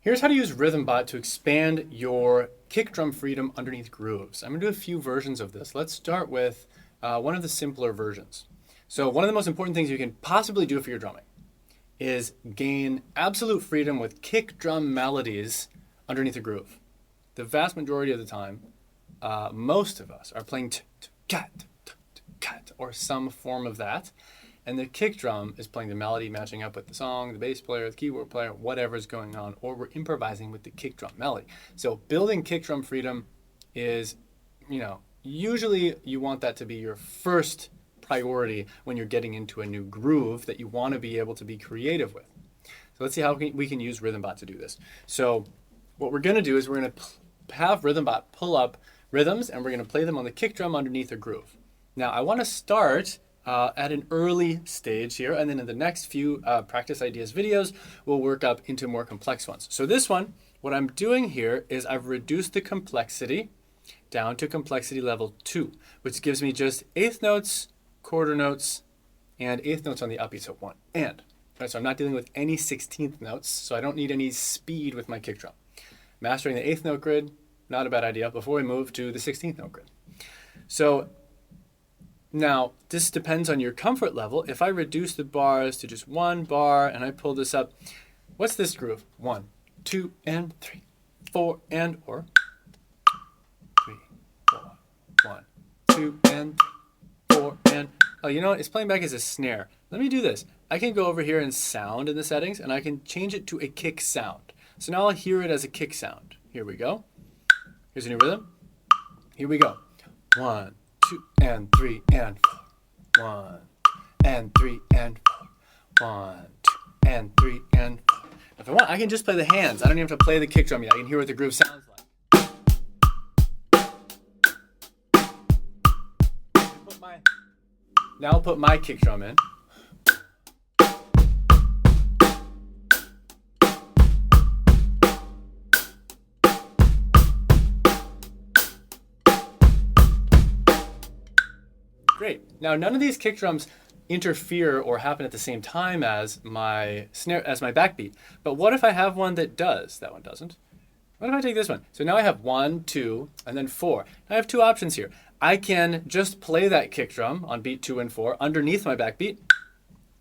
Here's how to use RhythmBot to expand your kick drum freedom underneath grooves. I'm going to do a few versions of this. Let's start with one of the simpler versions. So one of the most important things you can possibly do for your drumming is gain absolute freedom with kick drum melodies underneath a groove. The vast majority of the time, most of us are playing cat, cat, or some form of that. And the kick drum is playing the melody, matching up with the song, the bass player, the keyboard player, whatever's going on, or we're improvising with the kick drum melody. So building kick drum freedom is, usually you want that to be your first priority when you're getting into a new groove that you want to be able to be creative with. So let's see how we can use RhythmBot to do this. So what we're going to do is we're going to have RhythmBot pull up rhythms, and we're going to play them on the kick drum underneath a groove. Now I want to start at an early stage here, and then in the next few practice ideas videos, we'll work up into more complex ones. So this one, what I'm doing here is I've reduced the complexity down to complexity level 2, which gives me just eighth notes, quarter notes, and eighth notes on the upbeat, so 1 and. Right, so I'm not dealing with any 16th notes, so I don't need any speed with my kick drum. Mastering the eighth note grid, not a bad idea, before we move to the 16th note grid. So now, this depends on your comfort level. If I reduce the bars to just 1 bar and I pull this up, what's this groove? 1, 2, and 3, 4, and, or 3, 4, 1, 2, and 4, and, oh, you know what? It's playing back as a snare. Let me do this. I can go over here in sound in the settings, and I can change it to a kick sound. So now I'll hear it as a kick sound. Here we go. Here's a new rhythm. Here we go. 1, 2, and 3, and 4. 1, and 3, and 4. 1, 2, and 3, and 4. If I want, I can just play the hands. I don't even have to play the kick drum yet. I can hear what the groove sounds like. Now I'll put my kick drum in. Great. Now none of these kick drums interfere or happen at the same time as my snare, as my backbeat. But what if I have one that does? That one doesn't. What if I take this one? So now I have 1, 2, and then 4. I have 2 options here. I can just play that kick drum on beat 2 and 4 underneath my backbeat.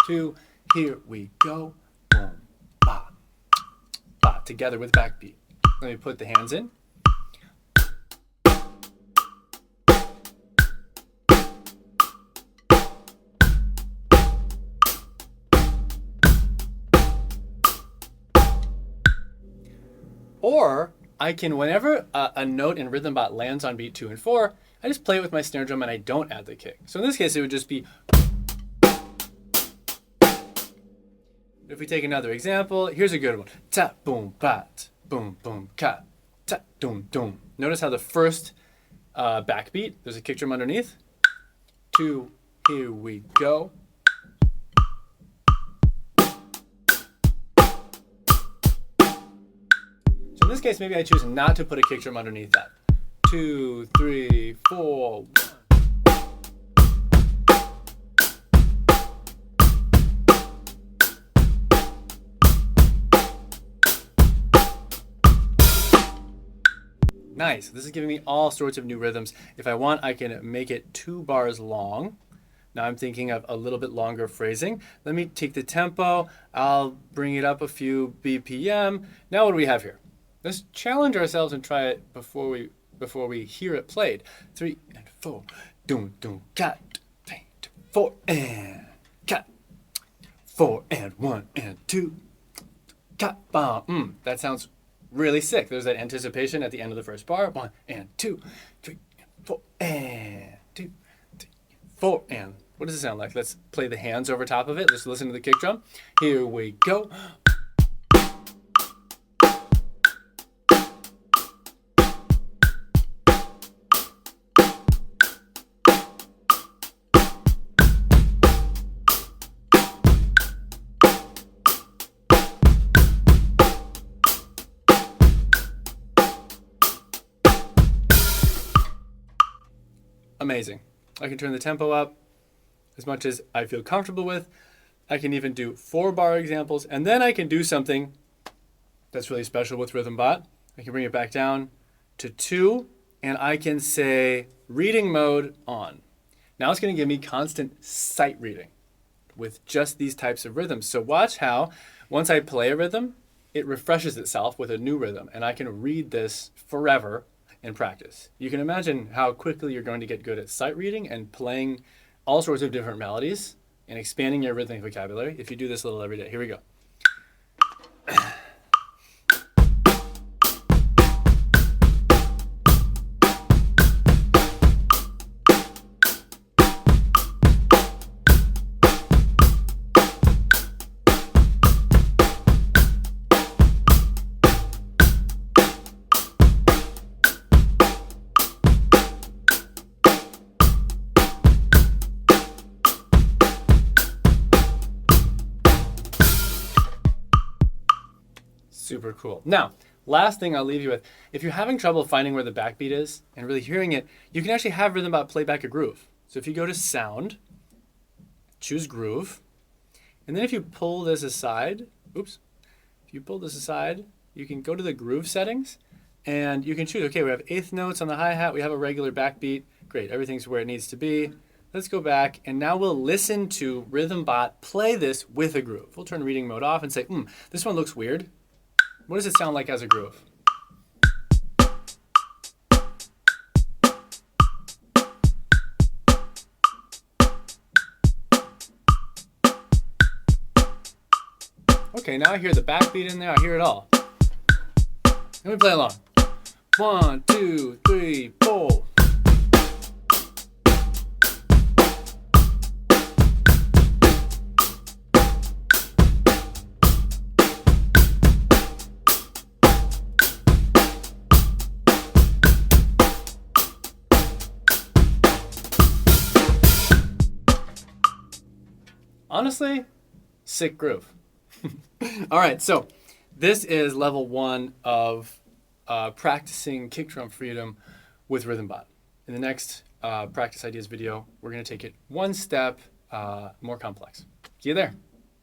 2, here we go. Boom, ba, ba, together with backbeat. Let me put the hands in. Or I can, whenever a note in RhythmBot lands on beat 2 and 4, I just play it with my snare drum and I don't add the kick. So in this case, it would just be. If we take another example, here's a good one. Ta, boom, bat, boom, boom, cat, ta, doom, doom. Notice how the first backbeat, there's a kick drum underneath. 2, here we go. In this case, maybe I choose not to put a kick drum underneath that. 2, 3, 4, 1. Nice. This is giving me all sorts of new rhythms. If I want, I can make it 2 bars long. Now I'm thinking of a little bit longer phrasing. Let me take the tempo. I'll bring it up a few BPM. Now what do we have here? Let's challenge ourselves and try it before we hear it played. 3 and 4, doom doom cat, 3, 2, 4 and cat, 4 and 1 and 2, cat, bam. That sounds really sick. There's that anticipation at the end of the first bar. 1 and 2, 3 and 4 and 2, 3, 4 and. What does it sound like? Let's play the hands over top of it. Let's listen to the kick drum. Here we go. Amazing. I can turn the tempo up as much as I feel comfortable with. I can even do 4-bar examples, and then I can do something That's really special with RhythmBot. I can bring it back down to 2, and I can say reading mode on. Now it's going to give me constant sight reading with just these types of rhythms. So watch how once I play a rhythm, it refreshes itself with a new rhythm, and I can read this forever in practice. You can imagine how quickly you're going to get good at sight reading and playing all sorts of different melodies and expanding your rhythmic vocabulary if you do this a little every day. Here we go. Super cool. Now, last thing I'll leave you with, if you're having trouble finding where the backbeat is and really hearing it, you can actually have RhythmBot play back a groove. So if you go to Sound, choose Groove, and then if you pull this aside, if you pull this aside, you can go to the groove settings and you can choose, okay, we have eighth notes on the hi-hat, we have a regular backbeat, great, everything's where it needs to be. Let's go back, and now we'll listen to RhythmBot play this with a groove. We'll turn reading mode off and say, this one looks weird. What does it sound like as a groove? Okay, now I hear the backbeat in there. I hear it all. Let me play along. 1, 2, 3, 4. Honestly, sick groove. All right, so this is level 1 of practicing kick drum freedom with RhythmBot. In the next practice ideas video, we're going to take it one step more complex. See you there.